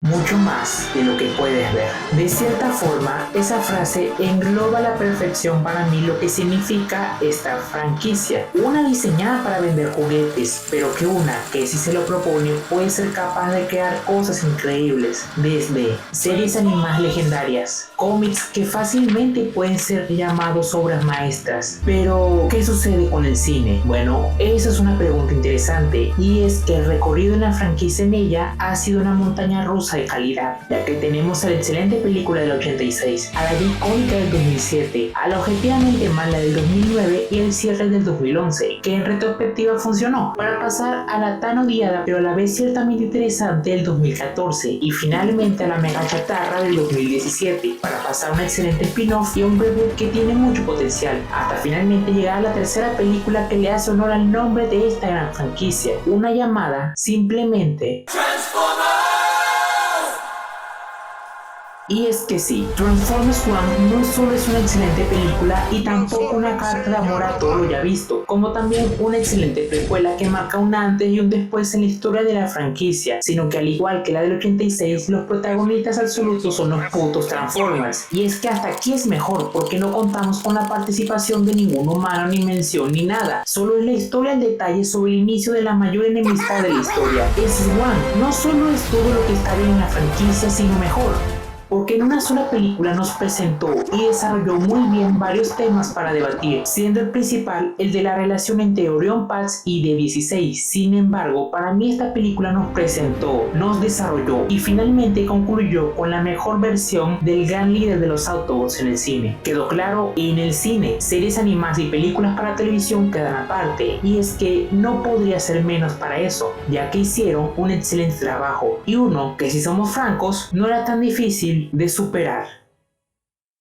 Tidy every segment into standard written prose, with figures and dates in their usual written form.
mucho más de lo que puedes ver. De cierta forma, esa frase engloba a la perfección para mí lo que significa esta franquicia. Una diseñada para vender juguetes, pero que si se lo propone puede ser capaz de crear cosas increíbles, desde series animadas legendarias, cómics que fácilmente pueden ser llamados obras maestras. Pero, ¿qué sucede con el cine? Bueno, esa es una pregunta interesante, y es que el recorrido en la franquicia en ella ha sido una montaña rusa de calidad, ya que tenemos a la excelente película del 86, a la ya icónica del 2007, a la objetivamente mala del 2009 y el cierre del 2011, que en retrospectiva funcionó, para pasar a la tan odiada pero a la vez ciertamente interesante del 2014, y finalmente a la mega chatarra del 2017, para pasar a un excelente spin-off y un reboot que tiene mucho potencial, hasta finalmente llegar a la tercera película que le hace honor al nombre de esta gran franquicia, una llamada simplemente Y es que sí, Transformers One no solo es una excelente película y tampoco una carta de amor a todo lo ya visto, como también una excelente precuela que marca un antes y un después en la historia de la franquicia, sino que al igual que la del 86, los protagonistas absolutos son los putos Transformers. Y es que hasta aquí es mejor, porque no contamos con la participación de ningún humano, ni mención, ni nada. Solo es la historia al detalle sobre el inicio de la mayor enemistad de la historia. Es One, no solo es todo lo que está bien en la franquicia, sino mejor, porque en una sola película nos presentó y desarrolló muy bien varios temas para debatir, siendo el principal el de la relación entre Orion Pax y D-16. Sin embargo, para mí esta película nos presentó, nos desarrolló y finalmente concluyó con la mejor versión del gran líder de los Autobots en el cine. Quedó claro, en el cine, series animadas y películas para televisión quedan aparte, y es que no podría ser menos para eso, ya que hicieron un excelente trabajo, y uno que, si somos francos, no era tan difícil de superar.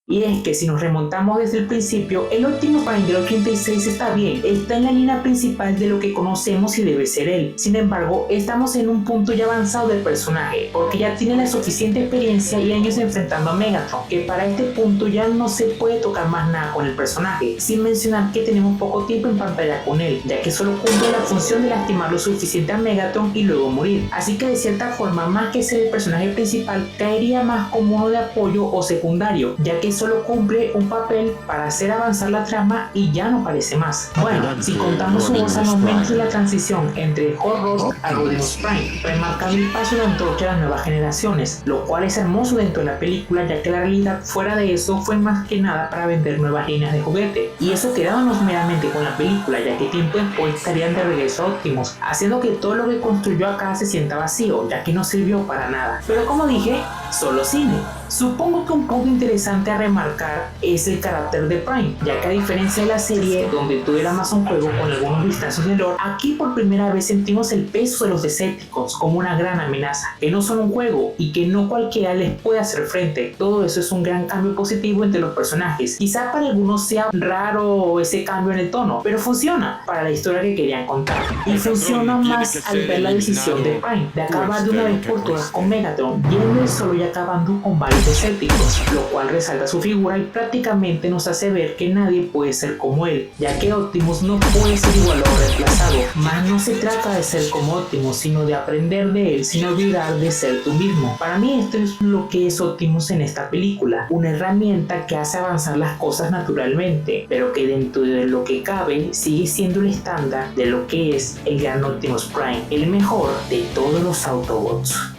Y es que si nos remontamos desde el principio, el Optimus Prime del 86 está bien, está en la línea principal de lo que conocemos y debe ser él. Sin embargo, estamos en un punto ya avanzado del personaje, porque ya tiene la suficiente experiencia y años enfrentando a Megatron, que para este punto ya no se puede tocar más nada con el personaje, sin mencionar que tenemos poco tiempo en pantalla con él, ya que solo cumple la función de lastimar lo suficiente a Megatron y luego morir. Así que de cierta forma, más que ser el personaje principal, caería más como uno de apoyo o secundario, ya que solo cumple un papel para hacer avanzar la trama y ya no parece más. Bueno, si contamos su voz al momento de la transición entre Hot Rod a Rodimus Prime, remarcando el paso de antorcha a las nuevas generaciones, lo cual es hermoso dentro de la película, ya que la realidad fuera de eso fue más que nada para vender nuevas líneas de juguete, y eso quedándonos meramente con la película, ya que tiempo después estarían de regreso a Optimus, haciendo que todo lo que construyó acá se sienta vacío, ya que no sirvió para nada. Pero como dije, solo cine. Supongo que un punto interesante a remarcar es el carácter de Prime, ya que a diferencia de la serie, donde todo era más un juego con algunos vistazos de lore, aquí por primera vez sentimos el peso de los Decepticons como una gran amenaza, que no son un juego y que no cualquiera les puede hacer frente. Todo eso es un gran cambio positivo entre los personajes. Quizá para algunos sea raro ese cambio en el tono, pero funciona para la historia que querían contar. Y funciona más al ver la decisión de Prime de acabar de una vez por todas con Megatron, yendo él solo y acabando con varios Decepticons, lo cual resalta su figura y prácticamente nos hace ver que nadie puede ser como él, ya que Optimus no puede ser igual o reemplazado. Mas no se trata de ser como Optimus, sino de aprender de él sin olvidar de ser tú mismo. Para mí esto es lo que es Optimus en esta película, una herramienta que hace avanzar las cosas naturalmente, pero que dentro de lo que cabe sigue siendo el estándar de lo que es el gran Optimus Prime, el mejor de todos los Autobots.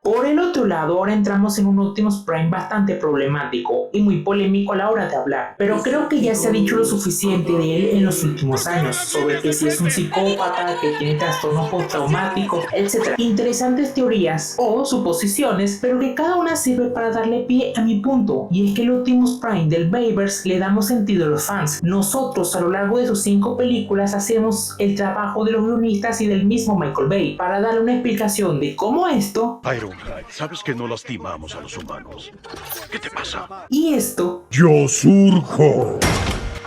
Por el otro lado, ahora entramos en un Optimus Prime bastante problemático y muy polémico a la hora de hablar, pero creo que ya se ha dicho lo suficiente de él en los últimos años, sobre que si es un psicópata, que tiene trastornos postraumáticos, etc. Interesantes teorías o suposiciones, pero que cada una sirve para darle pie a mi punto, y es que el Optimus Prime del Bayverse le damos sentido a los fans. Nosotros a lo largo de sus 5 películas hacemos el trabajo de los guionistas y del mismo Michael Bay, para darle una explicación de cómo esto... Sabes que no lastimamos a los humanos. ¿Qué te pasa? Y esto... Yo surjo.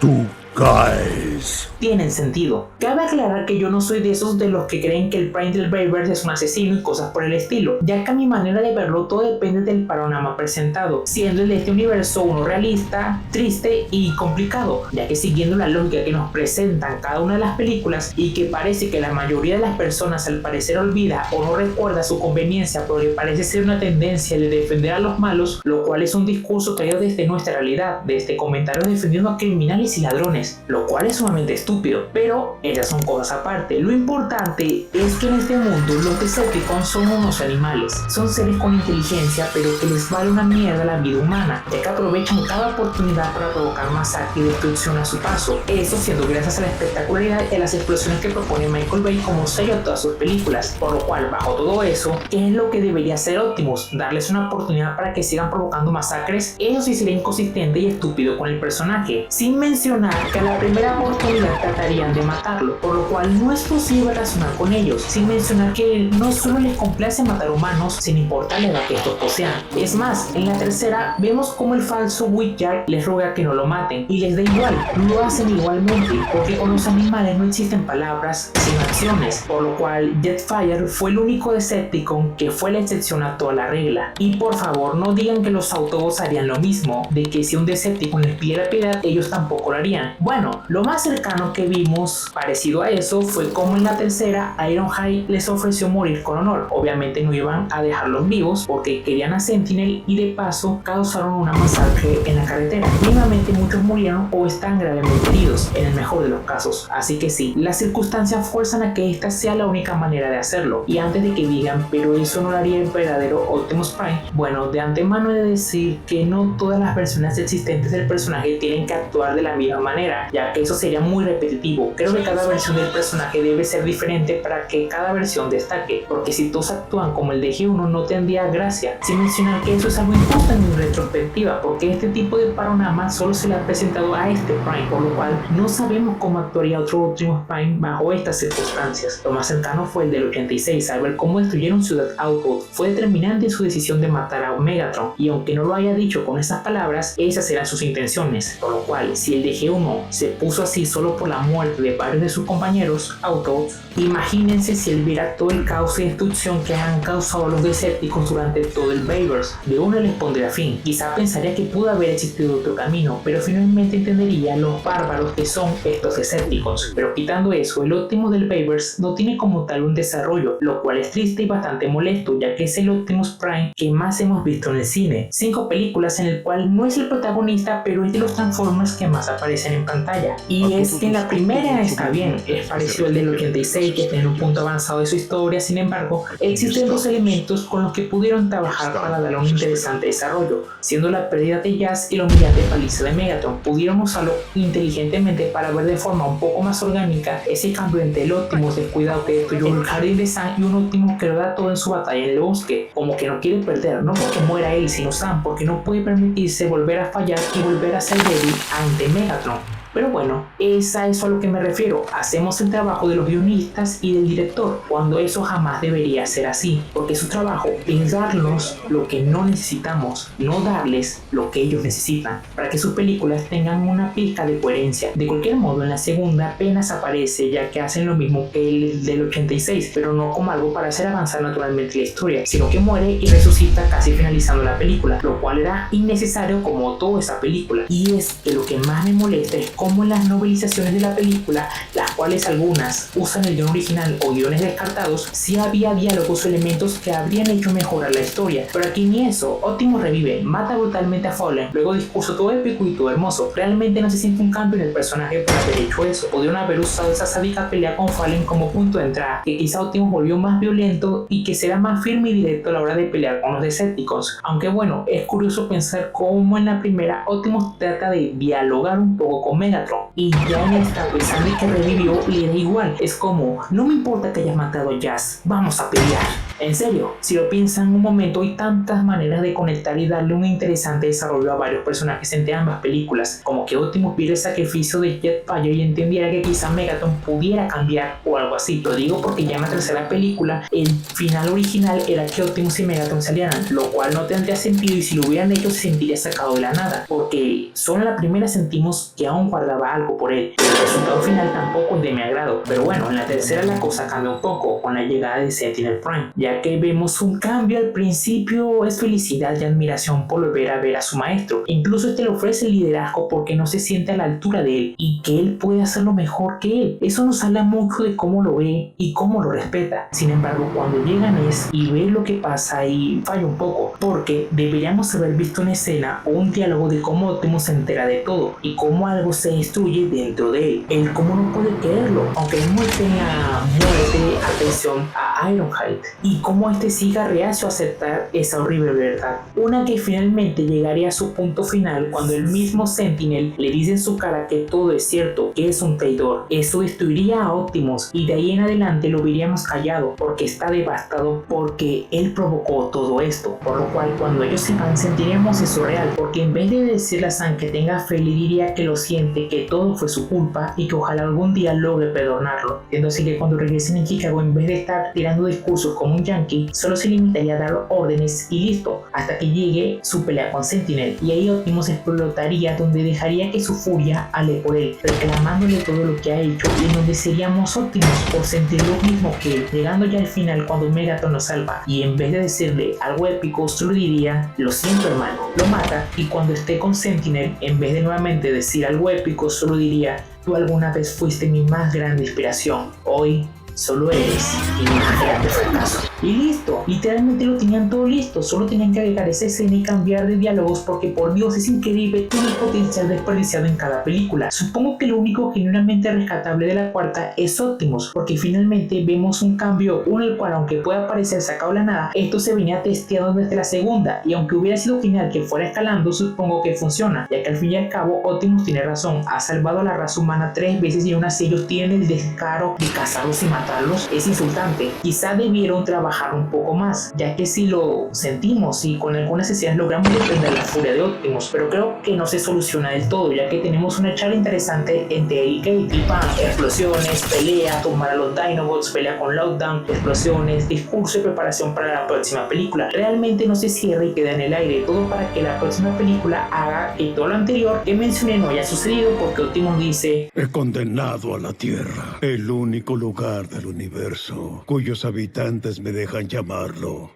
Tú Guys. Tienen sentido. Cabe aclarar que yo no soy de esos de los que creen que el Prime del Bayverse es un asesino y cosas por el estilo, ya que a mi manera de verlo todo depende del panorama presentado, siendo el de este universo uno realista, triste y complicado, ya que siguiendo la lógica que nos presentan cada una de las películas y que parece que la mayoría de las personas al parecer olvida o no recuerda su conveniencia porque parece ser una tendencia de defender a los malos, lo cual es un discurso traído desde nuestra realidad, desde comentarios defendiendo a criminales y ladrones, lo cual es sumamente estúpido, pero esas son cosas aparte. Lo importante es que en este mundo los Decepticons son unos animales, son seres con inteligencia pero que les vale una mierda la vida humana, ya que aprovechan cada oportunidad para provocar masacre y destrucción a su paso, eso siendo gracias a la espectacularidad y a las explosiones que propone Michael Bay como sello a todas sus películas, por lo cual bajo todo eso, ¿qué es lo que debería hacer Optimus? ¿Darles una oportunidad para que sigan provocando masacres? Eso sí sería inconsistente y estúpido con el personaje, sin mencionar que a la primera oportunidad tratarían de matarlo, por lo cual no es posible razonar con ellos, sin mencionar que no solo les complace matar humanos sin importar la edad que estos posean. Es más, en la tercera vemos como el falso Witcher les ruega que no lo maten y les da igual, lo hacen igualmente, porque con los animales no existen palabras sino acciones, por lo cual Jetfire fue el único Decepticon que fue la excepción a toda la regla. Y por favor no digan que los Autobots harían lo mismo, de que si un Decepticon les pidiera piedad ellos tampoco lo harían. Bueno, lo más cercano que vimos parecido a eso fue como en la tercera Ironhide les ofreció morir con honor. Obviamente no iban a dejarlos vivos porque querían a Sentinel y de paso causaron una masacre en la carretera. Mínimamente muchos murieron o están gravemente heridos en el mejor de los casos. Así que sí, las circunstancias fuerzan a que esta sea la única manera de hacerlo. Y antes de que digan, pero eso no lo haría el verdadero Optimus Prime, bueno, de antemano he de decir que no todas las versiones existentes del personaje tienen que actuar de la misma manera, ya que eso sería muy repetitivo. Creo que cada versión del personaje debe ser diferente para que cada versión destaque, porque si todos actúan como el de G1 no tendría gracia, sin mencionar que eso es algo injusto en mi retrospectiva, porque este tipo de panorama solo se le ha presentado a este Prime, por lo cual no sabemos cómo actuaría otro Optimus Prime bajo estas circunstancias. Lo más cercano fue el del 86, al ver cómo destruyeron Ciudad Outpost. Fue determinante en su decisión de matar a Megatron, y aunque no lo haya dicho con esas palabras, esas eran sus intenciones, por lo cual si el de G1 se puso así solo por la muerte de varios de sus compañeros Autobots, imagínense si él viera todo el caos y destrucción que han causado los Decepticons durante todo el Bayverse. De una les pondría fin. Quizá pensaría que pudo haber existido otro camino, pero finalmente entendería los bárbaros que son estos Decepticons. Pero quitando eso, el Optimus del Bayverse no tiene como tal un desarrollo, lo cual es triste y bastante molesto, ya que es el Optimus Prime que más hemos visto en el cine. 5 películas en el cual no es el protagonista, pero es de los Transformers que más aparecen en pantalla. Y es que en la primera está bien, es parecido al del 86 que tiene un punto avanzado de su historia, sin embargo, existen dos elementos con los que pudieron trabajar para darle un interesante desarrollo, siendo la pérdida de Jazz y la humillante paliza de Megatron. Pudieron usarlo inteligentemente para ver de forma un poco más orgánica ese cambio entre el Optimus descuidado que destruyó el jardín de Sam y un Optimus que lo da todo en su batalla en el bosque, como que no quiere perder, no porque muera él, sino Sam, porque no puede permitirse volver a fallar y volver a ser débil ante Megatron. Pero bueno, es a eso a lo que me refiero. Hacemos el trabajo de los guionistas y del director, cuando eso jamás debería ser así, porque su trabajo es darnos lo que no necesitamos, no darles lo que ellos necesitan, para que sus películas tengan una pizca de coherencia. De cualquier modo, en la segunda apenas aparece, ya que hacen lo mismo que el del 86, pero no como algo para hacer avanzar naturalmente la historia, sino que muere y resucita casi finalizando la película, lo cual era innecesario como toda esa película. Y es que lo que más me molesta es como en las novelizaciones de la película, las cuales algunas usan el guion original o guiones descartados, sí había diálogos o elementos que habrían hecho mejorar la historia, pero aquí ni eso. Optimus revive, mata brutalmente a Fallen, luego discurso todo épico y todo hermoso. Realmente no se siente un cambio en el personaje por haber hecho eso. Pudieron haber usado esa sádica pelea con Fallen como punto de entrada, que quizá Optimus volvió más violento y que será más firme y directo a la hora de pelear con los Decepticons. Aunque bueno, es curioso pensar cómo en la primera Optimus trata de dialogar un poco con Megatron, y ya en esta, a pesar de que revivió, le da igual. Es como, no me importa que hayas matado a Jazz, vamos a pelear. En serio, si lo piensan un momento, hay tantas maneras de conectar y darle un interesante desarrollo a varios personajes entre ambas películas, como que Optimus viera el sacrificio de Jetfire y entendiera que quizá Megatron pudiera cambiar o algo así. Lo digo porque ya en la tercera película el final original era que Optimus y Megatron salieran, lo cual no tendría sentido y si lo hubieran hecho se sentiría sacado de la nada, porque solo en la primera sentimos que aún guardaba algo por él. El resultado final tampoco es de mi agrado, pero bueno, en la tercera la cosa cambia un poco con la llegada de Sentinel Prime, ya que vemos un cambio. Al principio es felicidad y admiración por volver a ver a su maestro, incluso le ofrece el liderazgo porque no se siente a la altura de él y que él puede hacerlo mejor que él. Eso nos habla mucho de cómo lo ve y cómo lo respeta. Sin embargo, cuando llega Ness y ve lo que pasa, y falla un poco, porque deberíamos haber visto una escena o un diálogo de cómo Optimus se entera de todo y cómo algo se destruye dentro de él. Él cómo no puede creerlo, aunque muestre en la muerte atención a Ironhide y cómo este siga reacio a aceptar esa horrible verdad. Una que finalmente llegaría a su punto final cuando el mismo Sentinel le dice en su cara que todo es cierto, que es un traidor. Eso destruiría a Optimus y de ahí en adelante lo veríamos callado porque está devastado porque él provocó todo esto, por lo cual cuando ellos se van sentiremos eso real, porque en vez de decirle a Sam que tenga fe, le diría que lo siente, que todo fue su culpa y que ojalá algún día logre perdonarlo, siendo así que cuando regresen en Chicago, en vez de estar tirando discursos como un yankee, solo se limitaría a dar órdenes y listo, hasta que llegue su pelea con Sentinel, y ahí Optimus explotaría, donde dejaría que su furia ale por él, reclamándole todo lo que ha hecho, y en donde seríamos Optimus por sentir lo mismo que él, llegando ya al final cuando Megatron lo salva, y en vez de decirle algo épico, solo diría, lo siento hermano, lo mata, y cuando esté con Sentinel, en vez de nuevamente decir algo épico, solo diría, tú alguna vez fuiste mi más grande inspiración, hoy solo eres mi más grande fracaso. Y listo, literalmente lo tenían todo listo, solo tenían que agregar esa escena y cambiar de diálogos porque por Dios es increíble todo el potencial desperdiciado en cada película. Supongo que lo único genuinamente rescatable de la cuarta es Optimus, porque finalmente vemos un cambio, uno el cual aunque pueda parecer sacado de la nada, esto se venía testeando desde la segunda y aunque hubiera sido genial que fuera escalando, supongo que funciona, ya que al fin y al cabo Optimus tiene razón, ha salvado a la raza humana 3 veces y aún así ellos tienen el descaro de cazarlos y matarlos. Es insultante. Quizá debieron trabajar un poco más, ya que si lo sentimos y con algunas escenas logramos detener la furia de Optimus, pero creo que no se soluciona del todo, ya que tenemos una charla interesante entre él y Kate, y ¡pam! Explosiones, pelea, tomar a los Dinobots, pelea con Lockdown, explosiones, discurso y preparación para la próxima película. Realmente no se cierra y queda en el aire, todo para que la próxima película haga que todo lo anterior que mencioné no haya sucedido, porque Optimus dice: He condenado a la Tierra, el único lugar del universo cuyos habitantes me dejan llamarlo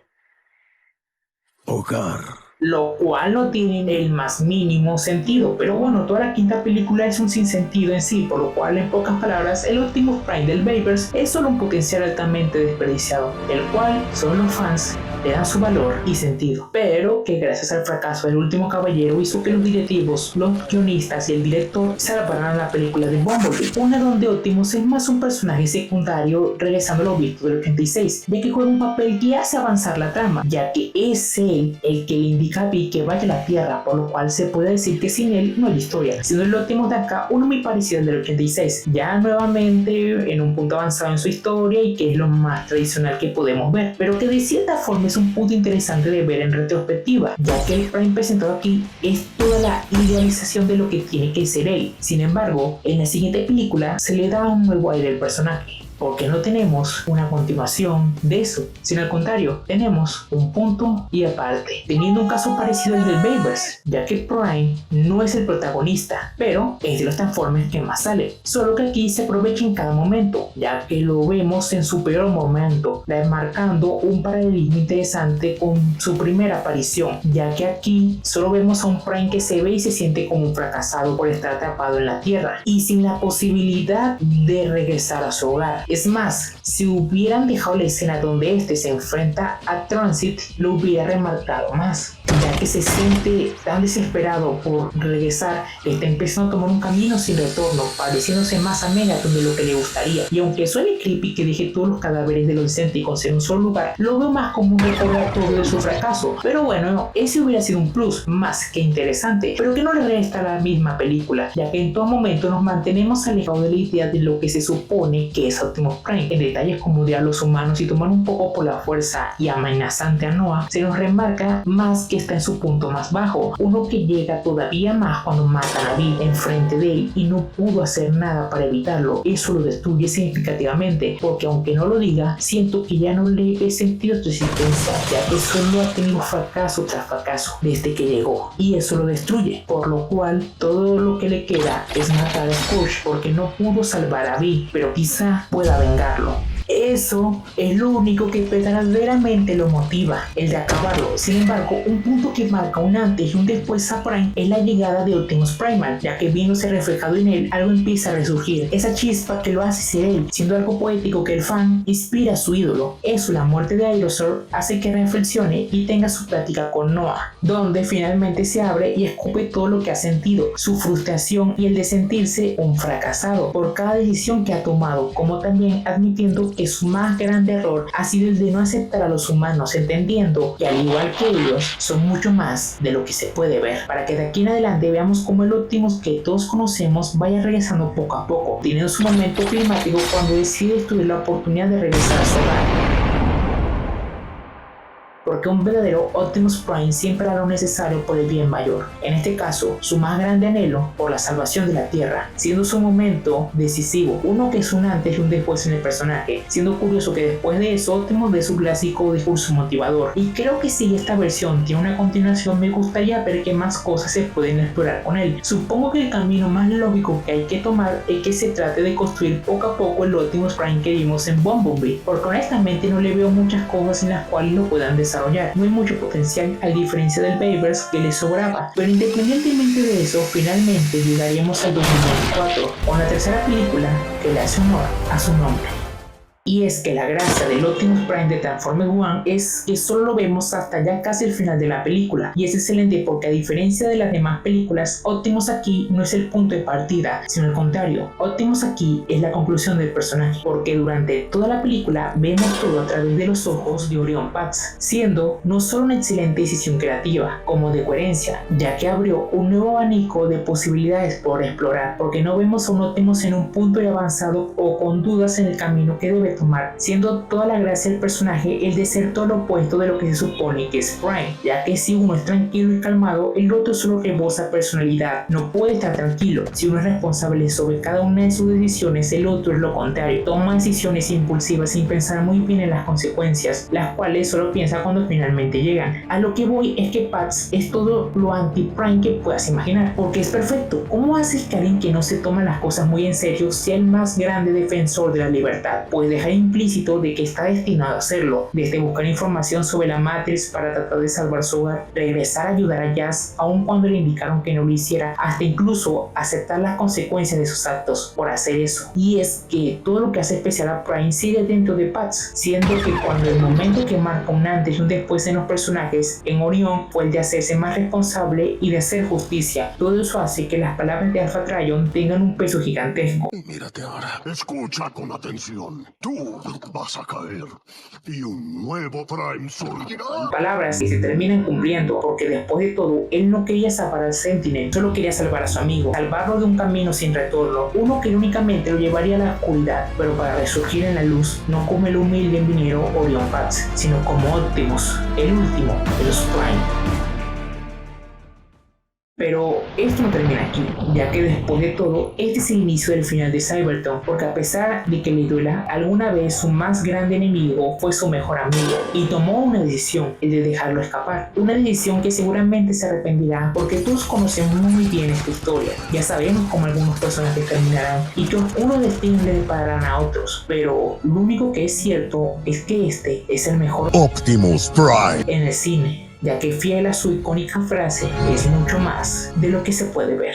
hogar. Lo cual no tiene el más mínimo sentido, pero bueno, toda la quinta película es un sinsentido en sí, por lo cual en pocas palabras el Optimus Prime del Bayverse es solo un potencial altamente desperdiciado, el cual solo los fans le dan su valor y sentido, pero que gracias al fracaso del Último Caballero hizo que los directivos, los guionistas y el director salvaran la película de Bumblebee, una donde Optimus es más un personaje secundario regresando a lo visto del 86, ya que juega un papel que hace avanzar la trama, ya que es él el que le indica a Vi que vaya a la Tierra, por lo cual se puede decir que sin él no hay historia, siendo el Optimus de acá uno muy parecido al del 86, ya nuevamente en un punto avanzado en su historia y que es lo más tradicional que podemos ver, pero que de cierta forma es un punto interesante de ver en retrospectiva, ya que el Prime presentado aquí es toda la idealización de lo que tiene que ser él. Sin embargo, en la siguiente película se le da un nuevo aire al personaje, porque no tenemos una continuación de eso, sino al contrario, tenemos un punto y aparte, teniendo un caso parecido al del Bayverse, ya que Prime no es el protagonista, pero es de los Transformers que más sale, solo que aquí se aprovecha en cada momento, ya que lo vemos en su peor momento, marcando un paralelismo interesante con su primera aparición, ya que aquí solo vemos a un Prime que se ve y se siente como un fracasado por estar atrapado en la Tierra y sin la posibilidad de regresar a su hogar. Es más, si hubieran dejado la escena donde este se enfrenta a Transit, lo hubiera remarcado más, ya que se siente tan desesperado por regresar que está empezando a tomar un camino sin retorno, pareciéndose más a Megatron de lo que le gustaría. Y aunque suene creepy que deje todos los cadáveres de los Decepticons en un solo lugar, lo veo más como un recordatorio de su fracaso. Pero bueno, ese hubiera sido un plus más que interesante, pero que no le resta a la misma película, ya que en todo momento nos mantenemos alejados de la idea de lo que se supone que es Optimus Prime en detalles como odiar a los humanos y tomar un poco por la fuerza y amenazante a Noah, se nos remarca más que está en su punto más bajo, uno que llega todavía más cuando matan a Bill enfrente de él y no pudo hacer nada para evitarlo. Eso lo destruye significativamente, porque aunque no lo diga, siento que ya no le he sentido su existencia, ya que solo ha tenido fracaso tras fracaso desde que llegó, y eso lo destruye, por lo cual todo lo que le queda es matar a Scourge, porque no pudo salvar a Bill, pero quizá pueda vengarlo. Eso es lo único que verdaderamente lo motiva, el de acabarlo. Sin embargo, un punto que marca un antes y un después a Prime es la llegada de Optimus Primal, ya que viéndose reflejado en él, algo empieza a resurgir, esa chispa que lo hace ser él, siendo algo poético que el fan inspira a su ídolo. Eso, la muerte de Aerosaur, hace que reflexione y tenga su plática con Noah, donde finalmente se abre y escupe todo lo que ha sentido, su frustración y el de sentirse un fracasado por cada decisión que ha tomado, como también admitiendo que su más grande error ha sido el de no aceptar a los humanos, entendiendo que al igual que ellos son mucho más de lo que se puede ver, para que de aquí en adelante veamos cómo el Optimus que todos conocemos vaya regresando poco a poco, teniendo su momento climático cuando decide estudiar la oportunidad de regresar a su hogar. Porque un verdadero Optimus Prime siempre hará lo necesario por el bien mayor, en este caso su más grande anhelo por la salvación de la Tierra, siendo su momento decisivo, uno que es un antes y un después en el personaje, siendo curioso que después de eso Optimus dé su clásico discurso motivador, y creo que si esta versión tiene una continuación me gustaría ver qué más cosas se pueden explorar con él. Supongo que el camino más lógico que hay que tomar es que se trate de construir poco a poco el Optimus Prime que vimos en Bumblebee, porque honestamente no le veo muchas cosas en las cuales lo puedan desarrollar. No hay mucho potencial a diferencia del Bayverse que le sobraba, pero independientemente de eso, finalmente llegaríamos al 2024 con la tercera película que le hace honor a su nombre. Y es que la gracia del Optimus Prime de Transformers One es que solo lo vemos hasta ya casi el final de la película, y es excelente porque a diferencia de las demás películas, Optimus aquí no es el punto de partida, sino al contrario, Optimus aquí es la conclusión del personaje, porque durante toda la película vemos todo a través de los ojos de Orion Pax, siendo no solo una excelente decisión creativa, como de coherencia, ya que abrió un nuevo abanico de posibilidades por explorar, porque no vemos a un Optimus en un punto de avanzado o con dudas en el camino que debe tomar, siendo toda la gracia del personaje el de ser todo lo opuesto de lo que se supone que es Prime, ya que si uno es tranquilo y calmado, el otro solo rebosa personalidad, no puede estar tranquilo. Si uno es responsable sobre cada una de sus decisiones, el otro es lo contrario, toma decisiones impulsivas sin pensar muy bien en las consecuencias, las cuales solo piensa cuando finalmente llegan. A lo que voy es que Pax es todo lo anti-Prime que puedas imaginar, porque es perfecto. ¿Cómo haces que alguien que no se toma las cosas muy en serio sea el más grande defensor de la libertad? Pues deja implícito de que está destinado a hacerlo, desde buscar información sobre la Matrix para tratar de salvar su hogar, regresar a ayudar a Jazz aun cuando le indicaron que no lo hiciera, hasta incluso aceptar las consecuencias de sus actos por hacer eso. Y es que todo lo que hace especial a Prime sigue dentro de Pax, siendo que cuando el momento que marca un antes y un después en los personajes en Orión fue el de hacerse más responsable y de hacer justicia. Todo eso hace que las palabras de Alpha Trion tengan un peso gigantesco. Mírate ahora. Escucha con atención. Tú vas a caer y un nuevo Prime surgirá. Palabras que se terminan cumpliendo, porque después de todo, él no quería salvar al Sentinel, solo quería salvar a su amigo, salvarlo de un camino sin retorno, uno que únicamente lo llevaría a la oscuridad, pero para resurgir en la luz, no como el humilde ingeniero Orion Pax, sino como Optimus, el último de los Prime. Pero esto no termina aquí, ya que después de todo, este es el inicio del final de Cybertron, porque a pesar de que le duela, alguna vez su más grande enemigo fue su mejor amigo, y tomó una decisión, el de dejarlo escapar. Una decisión que seguramente se arrepentirá, porque todos conocemos muy bien esta historia. Ya sabemos cómo algunos personajes terminarán, y que unos destinos le depararán a otros, pero lo único que es cierto es que este es el mejor Optimus Prime en el cine, ya que fiel a su icónica frase, es mucho más de lo que se puede ver.